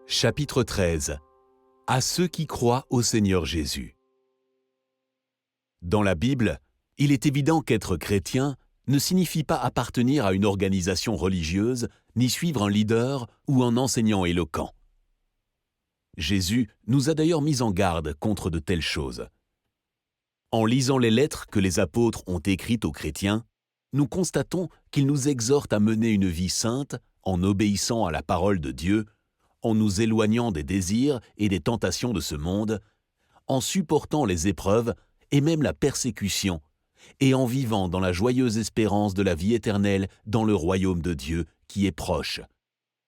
Chapitre 13. À ceux qui croient au Seigneur Jésus. Dans la Bible, il est évident qu'être chrétien ne signifie pas appartenir à une organisation religieuse, ni suivre un leader ou un enseignant éloquent. Jésus nous a d'ailleurs mis en garde contre de telles choses. En lisant les lettres que les apôtres ont écrites aux chrétiens, nous constatons qu'ils nous exhortent à mener une vie sainte en obéissant à la parole de Dieu, en nous éloignant des désirs et des tentations de ce monde, en supportant les épreuves et même la persécution, et en vivant dans la joyeuse espérance de la vie éternelle dans le royaume de Dieu qui est proche,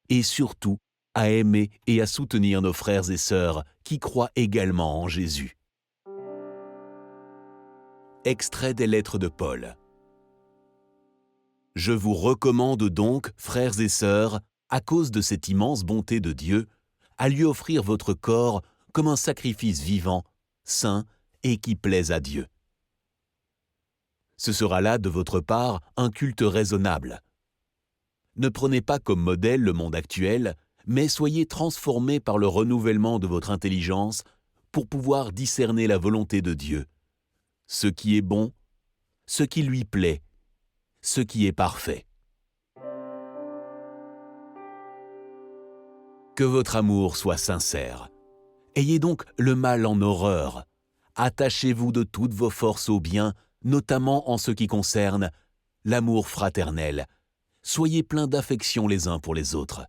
et surtout à aimer et à soutenir nos frères et sœurs qui croient également en Jésus. Extrait des lettres de Paul. Je vous recommande donc, frères et sœurs, à cause de cette immense bonté de Dieu, à lui offrir votre corps comme un sacrifice vivant, saint et qui plaise à Dieu. Ce sera là de votre part un culte raisonnable. Ne prenez pas comme modèle le monde actuel, mais soyez transformés par le renouvellement de votre intelligence pour pouvoir discerner la volonté de Dieu, ce qui est bon, ce qui lui plaît, ce qui est parfait. Que votre amour soit sincère. Ayez donc le mal en horreur. Attachez-vous de toutes vos forces au bien, notamment en ce qui concerne l'amour fraternel. Soyez pleins d'affection les uns pour les autres.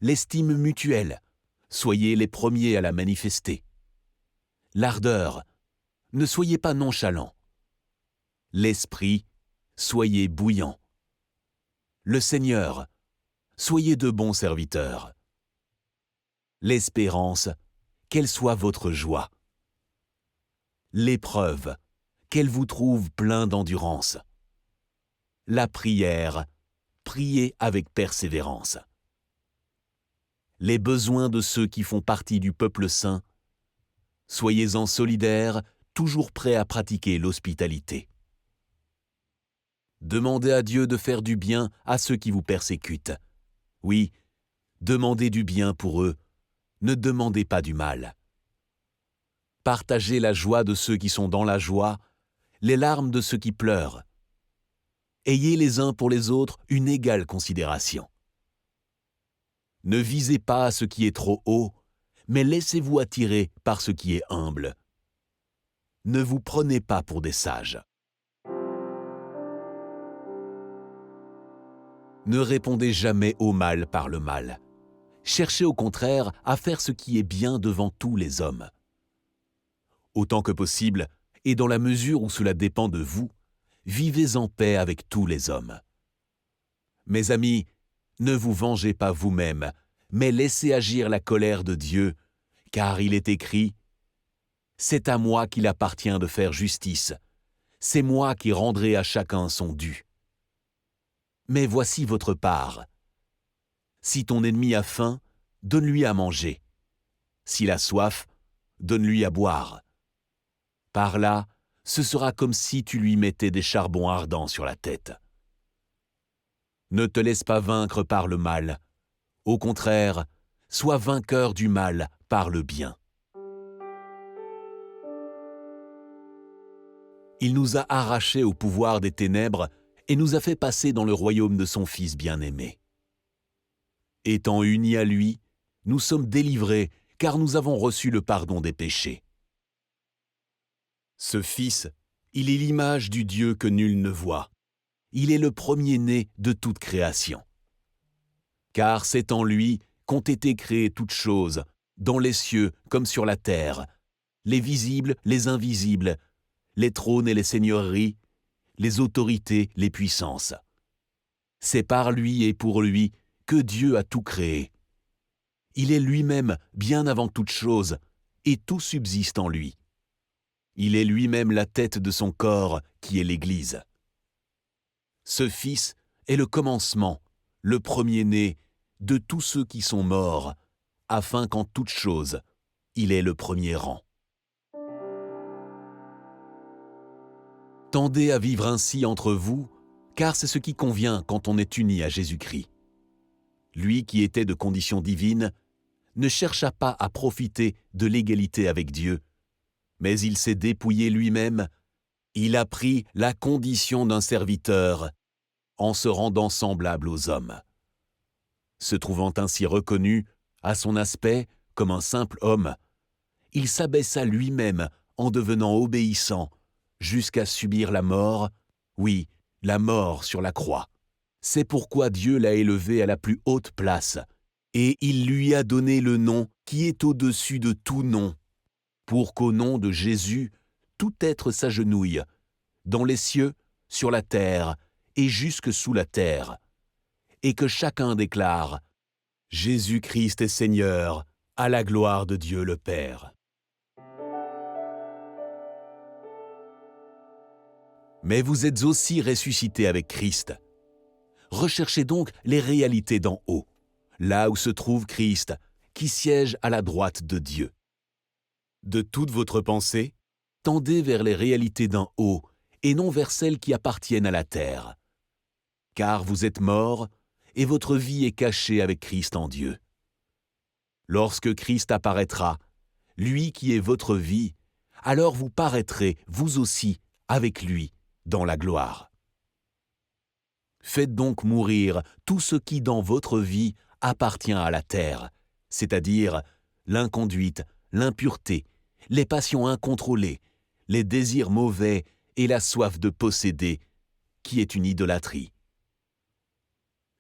L'estime mutuelle, soyez les premiers à la manifester. L'ardeur, ne soyez pas nonchalants. L'esprit, soyez bouillants. Le Seigneur, soyez de bons serviteurs. L'espérance, qu'elle soit votre joie. L'épreuve, qu'elle vous trouve plein d'endurance. La prière, priez avec persévérance. Les besoins de ceux qui font partie du peuple saint, soyez-en solidaires, toujours prêts à pratiquer l'hospitalité. Demandez à Dieu de faire du bien à ceux qui vous persécutent. Oui, demandez du bien pour eux, ne demandez pas du mal. Partagez la joie de ceux qui sont dans la joie, les larmes de ceux qui pleurent. Ayez les uns pour les autres une égale considération. Ne visez pas à ce qui est trop haut, mais laissez-vous attirer par ce qui est humble. Ne vous prenez pas pour des sages. Ne répondez jamais au mal par le mal. Cherchez au contraire à faire ce qui est bien devant tous les hommes. Autant que possible, et dans la mesure où cela dépend de vous, vivez en paix avec tous les hommes. Mes amis, ne vous vengez pas vous-même, mais laissez agir la colère de Dieu, car il est écrit « C'est à moi qu'il appartient de faire justice, c'est moi qui rendrai à chacun son dû. » Mais voici votre part. Si ton ennemi a faim, donne-lui à manger. S'il a soif, donne-lui à boire. Par là, ce sera comme si tu lui mettais des charbons ardents sur la tête. Ne te laisse pas vaincre par le mal. Au contraire, sois vainqueur du mal par le bien. Il nous a arrachés au pouvoir des ténèbres et nous a fait passer dans le royaume de son Fils bien-aimé. Étant unis à lui, nous sommes délivrés car nous avons reçu le pardon des péchés. Ce Fils, il est l'image du Dieu que nul ne voit. Il est le premier-né de toute création. Car c'est en lui qu'ont été créées toutes choses, dans les cieux comme sur la terre, les visibles, les invisibles, les trônes et les seigneuries, les autorités, les puissances. C'est par lui et pour lui que Dieu a tout créé. Il est lui-même bien avant toute chose, et tout subsiste en lui. Il est lui-même la tête de son corps, qui est l'Église. Ce Fils est le commencement, le premier-né de tous ceux qui sont morts, afin qu'en toute chose, il ait le premier rang. Tendez à vivre ainsi entre vous, car c'est ce qui convient quand on est uni à Jésus-Christ. Lui qui était de condition divine ne chercha pas à profiter de l'égalité avec Dieu, mais il s'est dépouillé lui-même, il a pris la condition d'un serviteur en se rendant semblable aux hommes. Se trouvant ainsi reconnu, à son aspect, comme un simple homme, il s'abaissa lui-même en devenant obéissant jusqu'à subir la mort, oui, la mort sur la croix. C'est pourquoi Dieu l'a élevé à la plus haute place, et il lui a donné le nom qui est au-dessus de tout nom, pour qu'au nom de Jésus, tout être s'agenouille, dans les cieux, sur la terre et jusque sous la terre, et que chacun déclare « Jésus-Christ est Seigneur, à la gloire de Dieu le Père ». Mais vous êtes aussi ressuscités avec Christ. Recherchez donc les réalités d'en haut, là où se trouve Christ, qui siège à la droite de Dieu. De toute votre pensée, tendez vers les réalités d'en haut et non vers celles qui appartiennent à la terre. Car vous êtes morts et votre vie est cachée avec Christ en Dieu. Lorsque Christ apparaîtra, lui qui est votre vie, alors vous paraîtrez, vous aussi, avec lui, dans la gloire. Faites donc mourir tout ce qui dans votre vie appartient à la terre, c'est-à-dire l'inconduite, l'impureté, les passions incontrôlées, les désirs mauvais et la soif de posséder, qui est une idolâtrie.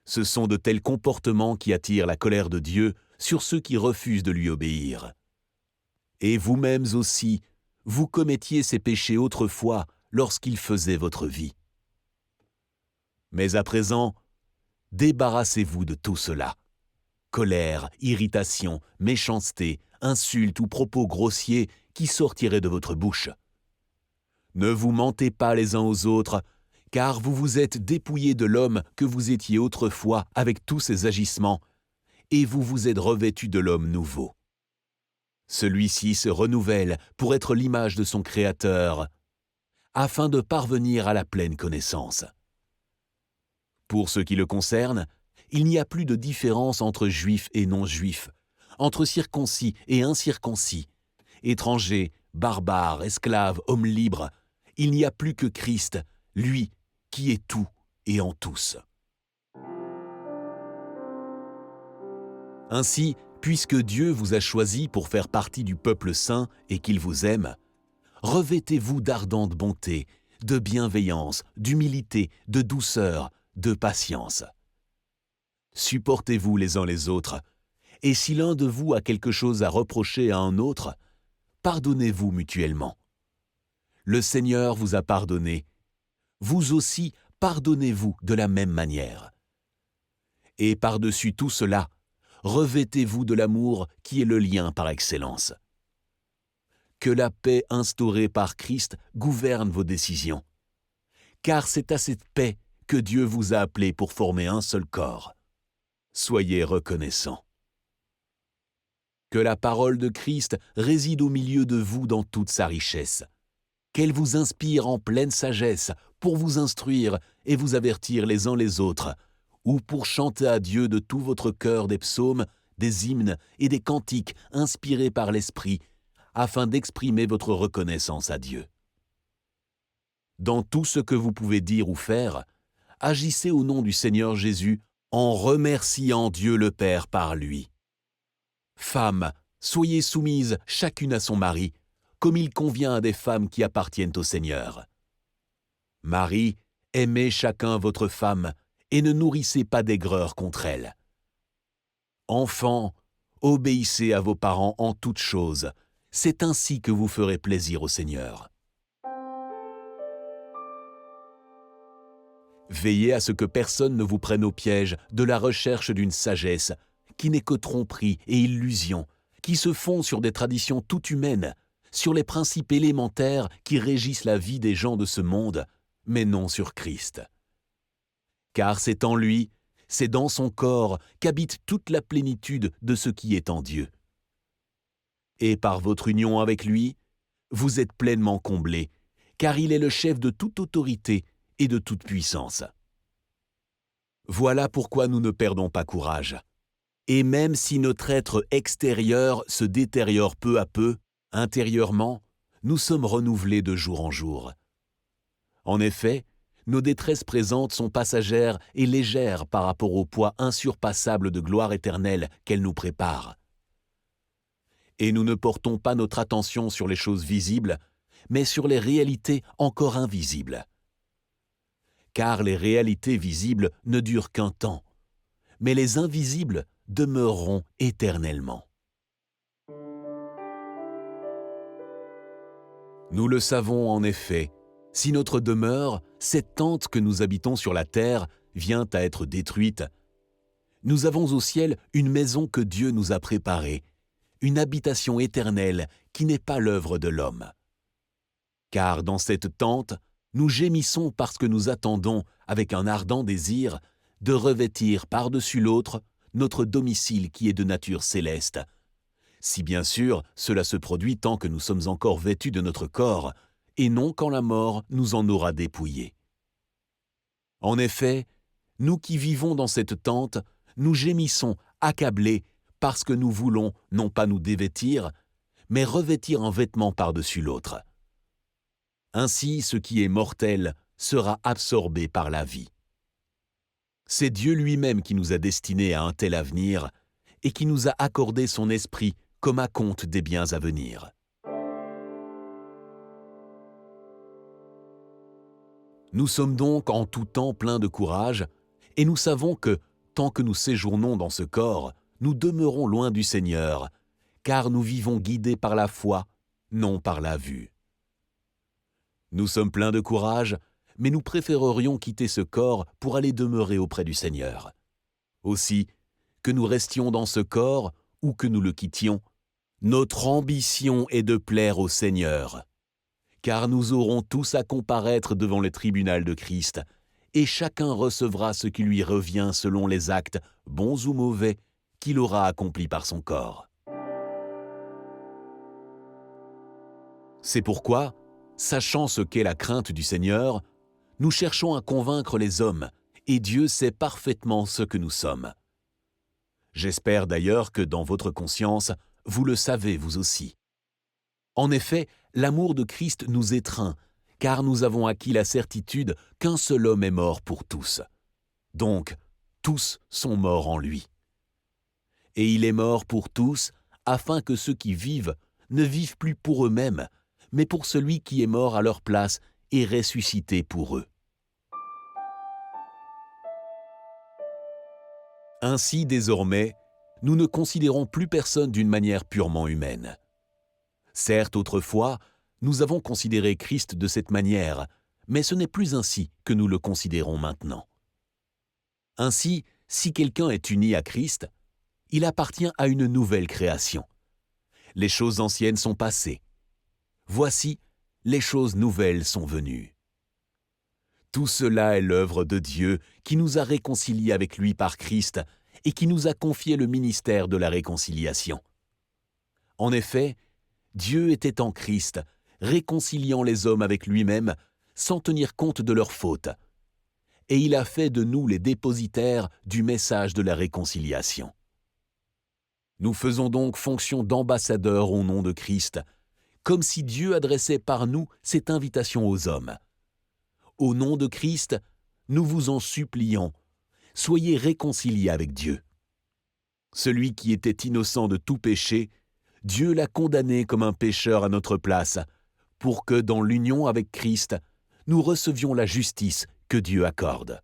Ce sont de tels comportements qui attirent la colère de Dieu sur ceux qui refusent de lui obéir. Et vous-mêmes aussi, vous commettiez ces péchés autrefois lorsqu'ils faisaient votre vie. Mais à présent, débarrassez-vous de tout cela. Colère, irritation, méchanceté, insultes ou propos grossiers qui sortiraient de votre bouche. Ne vous mentez pas les uns aux autres, car vous vous êtes dépouillés de l'homme que vous étiez autrefois avec tous ses agissements, et vous vous êtes revêtus de l'homme nouveau. Celui-ci se renouvelle pour être l'image de son Créateur, afin de parvenir à la pleine connaissance. Pour ce qui le concerne, il n'y a plus de différence entre juifs et non-juifs, entre circoncis et incirconcis, étrangers, barbares, esclaves, hommes libres. Il n'y a plus que Christ, lui qui est tout et en tous. Ainsi, puisque Dieu vous a choisi pour faire partie du peuple saint et qu'il vous aime, revêtez-vous d'ardente bonté, de bienveillance, d'humilité, de douceur, de patience. Supportez-vous les uns les autres, et si l'un de vous a quelque chose à reprocher à un autre, pardonnez-vous mutuellement. Le Seigneur vous a pardonné, vous aussi pardonnez-vous de la même manière. Et par-dessus tout cela, revêtez-vous de l'amour qui est le lien par excellence. Que la paix instaurée par Christ gouverne vos décisions, car c'est à cette paix que Dieu vous a appelé pour former un seul corps. Soyez reconnaissants. Que la parole de Christ réside au milieu de vous dans toute sa richesse, qu'elle vous inspire en pleine sagesse pour vous instruire et vous avertir les uns les autres, ou pour chanter à Dieu de tout votre cœur des psaumes, des hymnes et des cantiques inspirés par l'Esprit, afin d'exprimer votre reconnaissance à Dieu. Dans tout ce que vous pouvez dire ou faire, agissez au nom du Seigneur Jésus en remerciant Dieu le Père par lui. Femmes, soyez soumises chacune à son mari, comme il convient à des femmes qui appartiennent au Seigneur. Marie, aimez chacun votre femme et ne nourrissez pas d'aigreur contre elle. Enfants, obéissez à vos parents en toutes choses, c'est ainsi que vous ferez plaisir au Seigneur. Veillez à ce que personne ne vous prenne au piège de la recherche d'une sagesse qui n'est que tromperie et illusion, qui se fonde sur des traditions toutes humaines, sur les principes élémentaires qui régissent la vie des gens de ce monde, mais non sur Christ. Car c'est en lui, c'est dans son corps qu'habite toute la plénitude de ce qui est en Dieu. Et par votre union avec lui, vous êtes pleinement comblés, car il est le chef de toute autorité et de toute puissance. Voilà pourquoi nous ne perdons pas courage. Et même si notre être extérieur se détériore peu à peu, intérieurement, nous sommes renouvelés de jour en jour. En effet, nos détresses présentes sont passagères et légères par rapport au poids insurpassable de gloire éternelle qu'elles nous préparent. Et nous ne portons pas notre attention sur les choses visibles, mais sur les réalités encore invisibles. Car les réalités visibles ne durent qu'un temps, mais les invisibles demeureront éternellement. Nous le savons en effet, si notre demeure, cette tente que nous habitons sur la terre, vient à être détruite, nous avons au ciel une maison que Dieu nous a préparée, une habitation éternelle qui n'est pas l'œuvre de l'homme. Car dans cette tente, nous gémissons parce que nous attendons, avec un ardent désir, de revêtir par-dessus l'autre notre domicile qui est de nature céleste. Si bien sûr cela se produit tant que nous sommes encore vêtus de notre corps, et non quand la mort nous en aura dépouillés. En effet, nous qui vivons dans cette tente, nous gémissons, accablés, parce que nous voulons non pas nous dévêtir, mais revêtir un vêtement par-dessus l'autre. Ainsi, ce qui est mortel sera absorbé par la vie. C'est Dieu lui-même qui nous a destinés à un tel avenir et qui nous a accordé son esprit comme acompte des biens à venir. Nous sommes donc en tout temps pleins de courage et nous savons que, tant que nous séjournons dans ce corps, nous demeurons loin du Seigneur, car nous vivons guidés par la foi, non par la vue. Nous sommes pleins de courage, mais nous préférerions quitter ce corps pour aller demeurer auprès du Seigneur. Aussi, que nous restions dans ce corps ou que nous le quittions, notre ambition est de plaire au Seigneur, car nous aurons tous à comparaître devant le tribunal de Christ, et chacun recevra ce qui lui revient selon les actes, bons ou mauvais, qu'il aura accomplis par son corps. C'est pourquoi, sachant ce qu'est la crainte du Seigneur, nous cherchons à convaincre les hommes, et Dieu sait parfaitement ce que nous sommes. J'espère d'ailleurs que dans votre conscience, vous le savez vous aussi. En effet, l'amour de Christ nous étreint, car nous avons acquis la certitude qu'un seul homme est mort pour tous. Donc, tous sont morts en lui. Et il est mort pour tous, afin que ceux qui vivent ne vivent plus pour eux-mêmes, mais pour celui qui est mort à leur place et ressuscité pour eux. Ainsi, désormais, nous ne considérons plus personne d'une manière purement humaine. Certes, autrefois, nous avons considéré Christ de cette manière, mais ce n'est plus ainsi que nous le considérons maintenant. Ainsi, si quelqu'un est uni à Christ, il appartient à une nouvelle création. Les choses anciennes sont passées. Voici, les choses nouvelles sont venues. Tout cela est l'œuvre de Dieu qui nous a réconciliés avec lui par Christ et qui nous a confié le ministère de la réconciliation. En effet, Dieu était en Christ, réconciliant les hommes avec lui-même sans tenir compte de leurs fautes. Et il a fait de nous les dépositaires du message de la réconciliation. Nous faisons donc fonction d'ambassadeurs au nom de Christ, comme si Dieu adressait par nous cette invitation aux hommes. Au nom de Christ, nous vous en supplions, soyez réconciliés avec Dieu. Celui qui était innocent de tout péché, Dieu l'a condamné comme un pécheur à notre place, pour que dans l'union avec Christ, nous recevions la justice que Dieu accorde.